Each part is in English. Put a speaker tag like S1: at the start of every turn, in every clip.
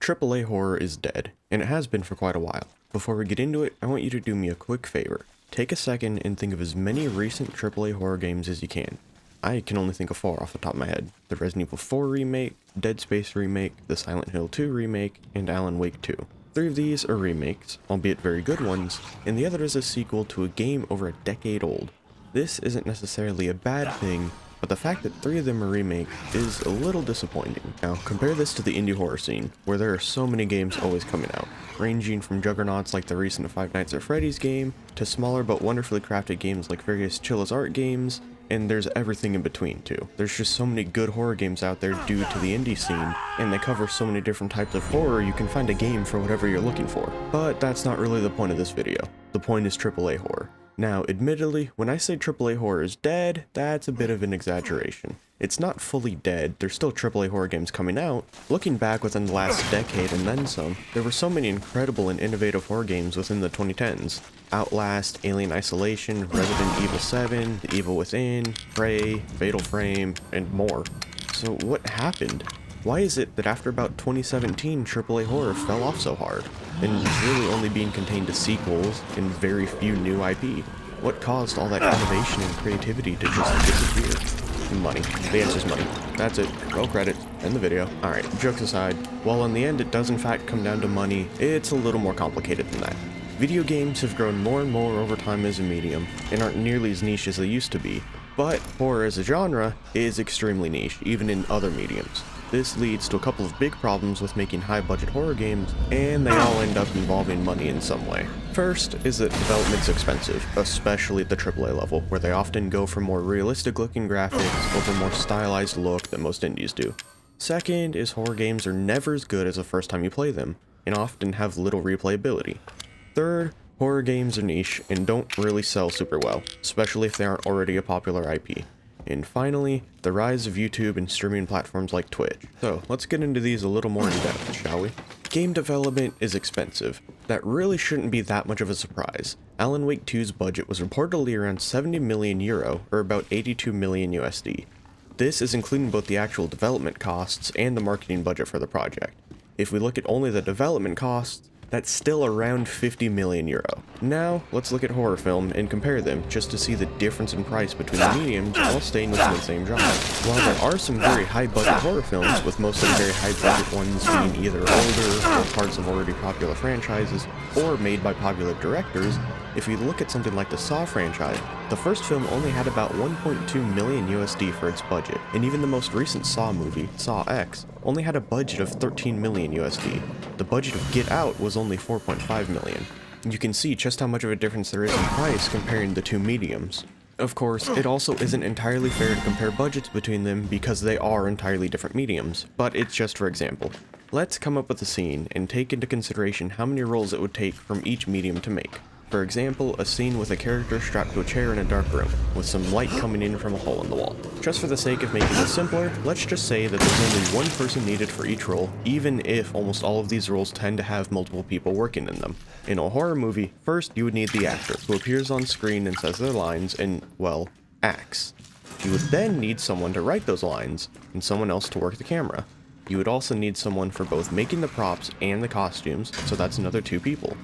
S1: AAA horror is dead, and it has been for quite a while. Before we get into it, I want you to do me a quick favor. Take a second and think of as many recent AAA horror games as you can. I can only think of 4 off the top of my head. The Resident Evil 4 remake, Dead Space remake, the Silent Hill 2 remake, and Alan Wake 2. 3 of these are remakes, albeit very good ones, and the other is a sequel to a game over a decade old. This isn't necessarily a bad thing, but the fact that 3 of them are remakes is a little disappointing. Now, compare this to the indie horror scene, where there are so many games always coming out, ranging from juggernauts like the recent Five Nights at Freddy's game, to smaller but wonderfully crafted games like various chill as art games, and there's everything in between too. There's just so many good horror games out there due to the indie scene, and they cover so many different types of horror you can find a game for whatever you're looking for. But that's not really the point of this video. The point is AAA horror. Now, admittedly, when I say AAA horror is dead, that's a bit of an exaggeration. It's not fully dead, there's still AAA horror games coming out. Looking back within the last decade and then some, there were so many incredible and innovative horror games within the 2010s. Outlast, Alien Isolation, Resident Evil 7, The Evil Within, Prey, Fatal Frame, and more. So what happened? Why is it that after about 2017, AAA horror fell off so hard, and is really only being contained to sequels and very few new IP? What caused all that innovation and creativity to just disappear? Money. The answer's money. That's it. Roll credits. End the video. Alright, jokes aside, while in the end it does in fact come down to money, it's a little more complicated than that. Video games have grown more and more over time as a medium, and aren't nearly as niche as they used to be, but horror as a genre is extremely niche, even in other mediums. This leads to a couple of big problems with making high-budget horror games, and they all end up involving money in some way. First is that development's expensive, especially at the AAA level, where they often go for more realistic-looking graphics over more stylized look than most indies do. Second is horror games are never as good as the first time you play them, and often have little replayability. Third, horror games are niche and don't really sell super well, especially if they aren't already a popular IP. And finally, the rise of YouTube and streaming platforms like Twitch. So, let's get into these a little more in depth, shall we? Game development is expensive. That really shouldn't be that much of a surprise. Alan Wake 2's budget was reportedly around 70 million euro, or about 82 million USD. This is including both the actual development costs and the marketing budget for the project. If we look at only the development costs, that's still around 50 million euro. Now, let's look at horror film and compare them just to see the difference in price between the mediums while staying within the same genre. While there are some very high-budget horror films, with most of the very high-budget ones being either older or parts of already popular franchises, or made by popular directors, if you look at something like the Saw franchise, the first film only had about 1.2 million USD for its budget, and even the most recent Saw movie, Saw X, only had a budget of 13 million USD. The budget of Get Out was only 4.5 million. You can see just how much of a difference there is in price comparing the two mediums. Of course, it also isn't entirely fair to compare budgets between them because they are entirely different mediums, but it's just for example. Let's come up with a scene and take into consideration how many rolls it would take from each medium to make. For example, a scene with a character strapped to a chair in a dark room, with some light coming in from a hole in the wall. Just for the sake of making this simpler, let's just say that there's only one person needed for each role, even if almost all of these roles tend to have multiple people working in them. In a horror movie, first you would need the actor, who appears on screen and says their lines and, well, acts. You would then need someone to write those lines, and someone else to work the camera. You would also need someone for both making the props and the costumes, so that's another 2 people.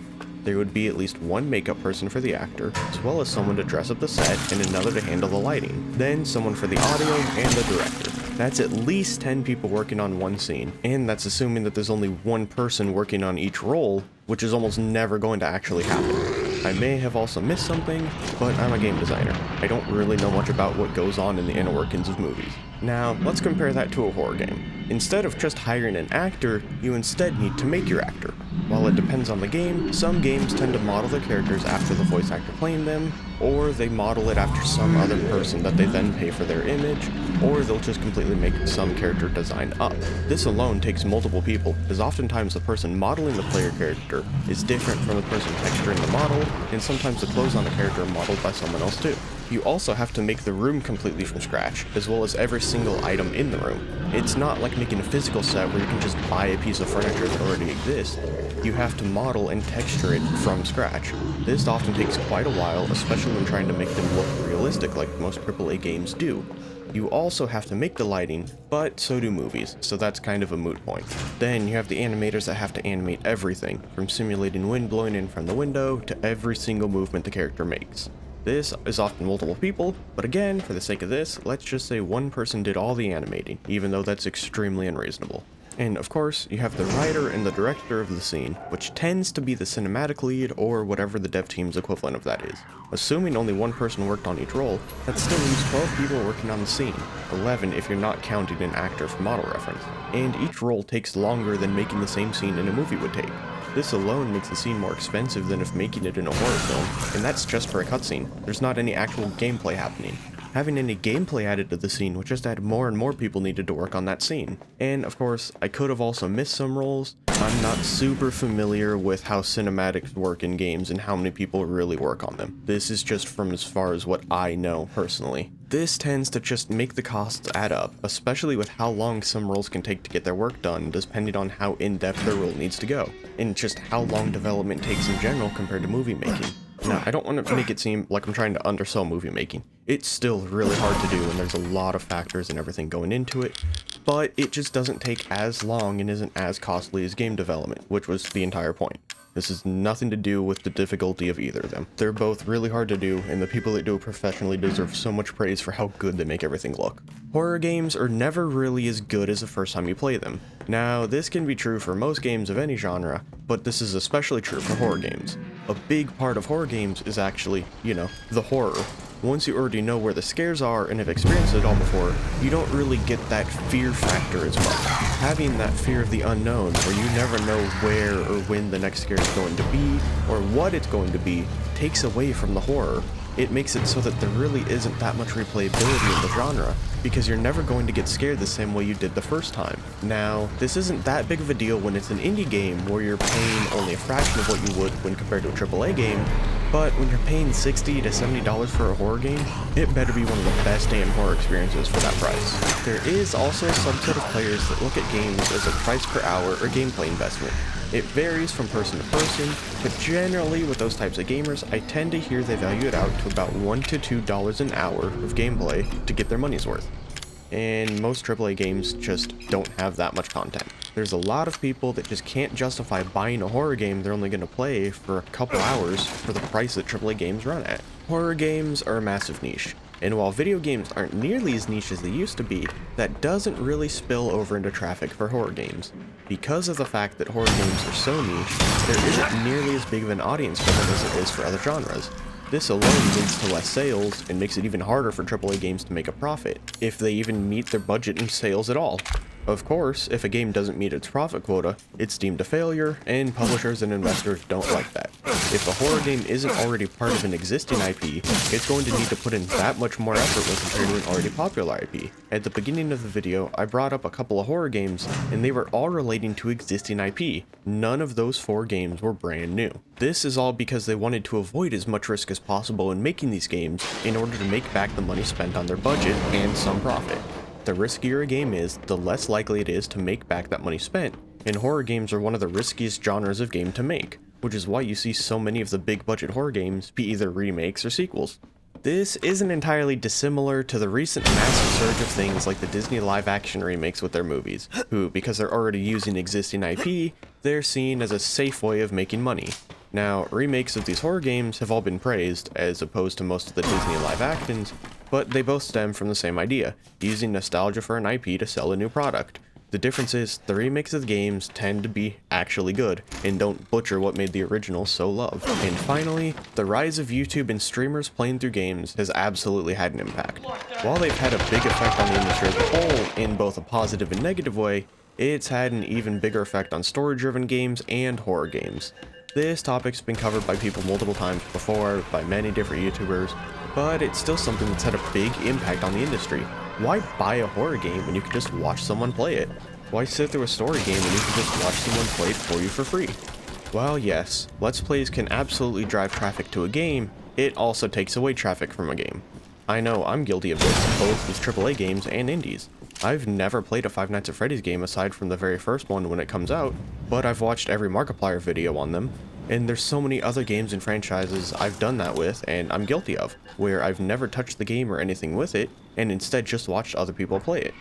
S1: There would be at least one makeup person for the actor, as well as someone to dress up the set and another to handle the lighting, then someone for the audio and the director. That's at least 10 people working on one scene, and that's assuming that there's only one person working on each role, which is almost never going to actually happen. I may have also missed something, but I'm a game designer. I don't really know much about what goes on in the inner workings of movies. Now, let's compare that to a horror game. Instead of just hiring an actor, you instead need to make your actor. While it depends on the game, some games tend to model their characters after the voice actor playing them, or they model it after some other person that they then pay for their image, or they'll just completely make some character design up. This alone takes multiple people, as oftentimes the person modeling the player character is different from the person texturing the model, and sometimes the clothes on the character are modeled by someone else too. You also have to make the room completely from scratch, as well as every single item in the room. It's not like making a physical set where you can just buy a piece of furniture that already exists. You have to model and texture it from scratch. This often takes quite a while, especially when trying to make them look realistic like most AAA games do. You also have to make the lighting, but so do movies, so that's kind of a moot point. Then you have the animators that have to animate everything, from simulating wind blowing in from the window to every single movement the character makes. This is often multiple people, but again, for the sake of this, let's just say one person did all the animating, even though that's extremely unreasonable. And of course, you have the writer and the director of the scene, which tends to be the cinematic lead or whatever the dev team's equivalent of that is. Assuming only one person worked on each role, that still leaves 12 people working on the scene, 11 if you're not counting an actor for model reference, and each role takes longer than making the same scene in a movie would take. This alone makes the scene more expensive than if making it in a horror film, and that's just for a cutscene. There's not any actual gameplay happening. Having any gameplay added to the scene would just add more and more people needed to work on that scene. And of course, I could have also missed some roles. I'm not super familiar with how cinematics work in games and how many people really work on them. This is just from as far as what I know personally. This tends to just make the costs add up, especially with how long some roles can take to get their work done, depending on how in-depth their role needs to go, and just how long development takes in general compared to movie making. Now, I don't want to make it seem like I'm trying to undersell movie making. It's still really hard to do, and there's a lot of factors and everything going into it, but it just doesn't take as long and isn't as costly as game development, which was the entire point. This has nothing to do with the difficulty of either of them. They're both really hard to do, and the people that do it professionally deserve so much praise for how good they make everything look. Horror games are never really as good as the first time you play them. Now, this can be true for most games of any genre, but this is especially true for horror games. A big part of horror games is actually, the horror. Once you already know where the scares are and have experienced it all before, you don't really get that fear factor as much. Having that fear of the unknown, where you never know where or when the next scare is going to be, or what it's going to be, takes away from the horror. It makes it so that there really isn't that much replayability in the genre, because you're never going to get scared the same way you did the first time. Now, this isn't that big of a deal when it's an indie game where you're paying only a fraction of what you would when compared to a AAA game, but when you're paying $60 to $70 for a horror game, it better be one of the best damn horror experiences for that price. There is also a subset of players that look at games as a price per hour or gameplay investment. It varies from person to person, but generally with those types of gamers, I tend to hear they value it out to about $1 to $2 an hour of gameplay to get their money's worth. And most AAA games just don't have that much content. There's a lot of people that just can't justify buying a horror game they're only going to play for a couple hours for the price that AAA games run at. Horror games are a massive niche, and while video games aren't nearly as niche as they used to be, that doesn't really spill over into traffic for horror games. Because of the fact that horror games are so niche, there isn't nearly as big of an audience for them as it is for other genres. This alone leads to less sales and makes it even harder for AAA games to make a profit, if they even meet their budget in sales at all. Of course, if a game doesn't meet its profit quota, it's deemed a failure, and publishers and investors don't like that. If a horror game isn't already part of an existing IP, it's going to need to put in that much more effort when compared to an already popular IP. At the beginning of the video, I brought up a couple of horror games, and they were all relating to existing IP. None of those 4 games were brand new. This is all because they wanted to avoid as much risk as possible in making these games in order to make back the money spent on their budget and some profit. The riskier a game is, the less likely it is to make back that money spent, and horror games are one of the riskiest genres of game to make, which is why you see so many of the big budget horror games be either remakes or sequels. This isn't entirely dissimilar to the recent massive surge of things like the Disney live-action remakes with their movies, who, because they're already using existing IP, they're seen as a safe way of making money. Now, remakes of these horror games have all been praised, as opposed to most of the Disney live-actions, but they both stem from the same idea, using nostalgia for an IP to sell a new product. The difference is, the remakes of the games tend to be actually good, and don't butcher what made the original so loved. And finally, the rise of YouTube and streamers playing through games has absolutely had an impact. While they've had a big effect on the industry as a whole, in both a positive and negative way, it's had an even bigger effect on story-driven games and horror games. This topic's been covered by people multiple times before, by many different YouTubers, but it's still something that's had a big impact on the industry. Why buy a horror game when you can just watch someone play it? Why sit through a story game when you can just watch someone play it for you for free? Well, yes, Let's Plays can absolutely drive traffic to a game, it also takes away traffic from a game. I know I'm guilty of this, both with AAA games and indies. I've never played a Five Nights at Freddy's game aside from the very first one when it comes out, but I've watched every Markiplier video on them, and there's so many other games and franchises I've done that with and I'm guilty of, where I've never touched the game or anything with it, and instead just watched other people play it.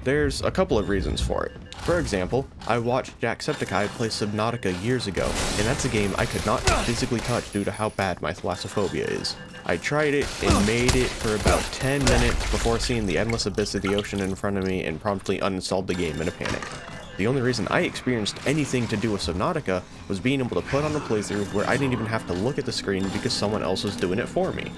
S1: There's a couple of reasons for it. For example, I watched Jacksepticeye play Subnautica years ago, and that's a game I could not physically touch due to how bad my thalassophobia is. I tried it and made it for about 10 minutes before seeing the endless abyss of the ocean in front of me and promptly uninstalled the game in a panic. The only reason I experienced anything to do with Subnautica was being able to put on a playthrough where I didn't even have to look at the screen because someone else was doing it for me.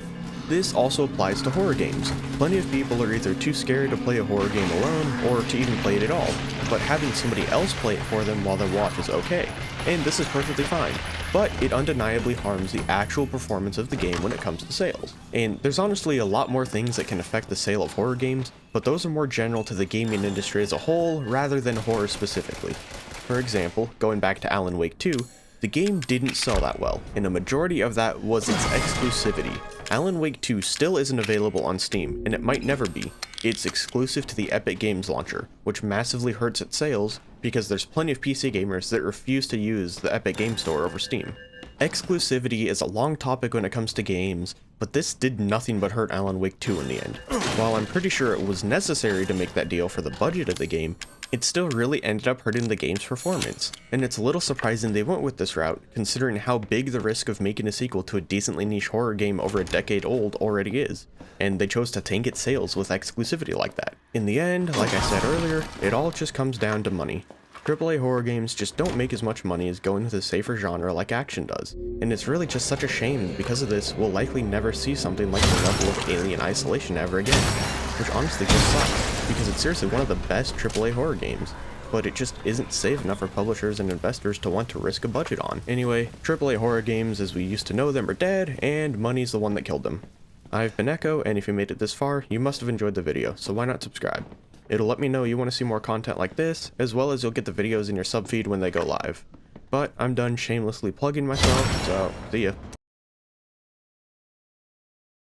S1: This also applies to horror games. Plenty of people are either too scared to play a horror game alone, or to even play it at all, but having somebody else play it for them while they watch is okay, and this is perfectly fine. But it undeniably harms the actual performance of the game when it comes to sales. And there's honestly a lot more things that can affect the sale of horror games, but those are more general to the gaming industry as a whole rather than horror specifically. For example, going back to Alan Wake 2, the game didn't sell that well, and a majority of that was its exclusivity. Alan Wake 2 still isn't available on Steam, and it might never be. It's exclusive to the Epic Games launcher, which massively hurts its sales because there's plenty of PC gamers that refuse to use the Epic Game Store over Steam. Exclusivity is a long topic when it comes to games, but this did nothing but hurt Alan Wake 2 in the end. While I'm pretty sure it was necessary to make that deal for the budget of the game, it still really ended up hurting the game's performance, and it's a little surprising they went with this route, considering how big the risk of making a sequel to a decently niche horror game over a decade old already is, and they chose to tank its sales with exclusivity like that. In the end, like I said earlier, it all just comes down to money. AAA horror games just don't make as much money as going with a safer genre like action does, and it's really just such a shame because of this we'll likely never see something like the level of Alien Isolation ever again, which honestly just sucks, because it's seriously one of the best AAA horror games, but it just isn't safe enough for publishers and investors to want to risk a budget on. Anyway, AAA horror games as we used to know them are dead, and money's the one that killed them. I've been Echo, and if you made it this far, you must have enjoyed the video, so why not subscribe? It'll let me know you want to see more content like this, as well as you'll get the videos in your subfeed when they go live. But I'm done shamelessly plugging myself, so see ya.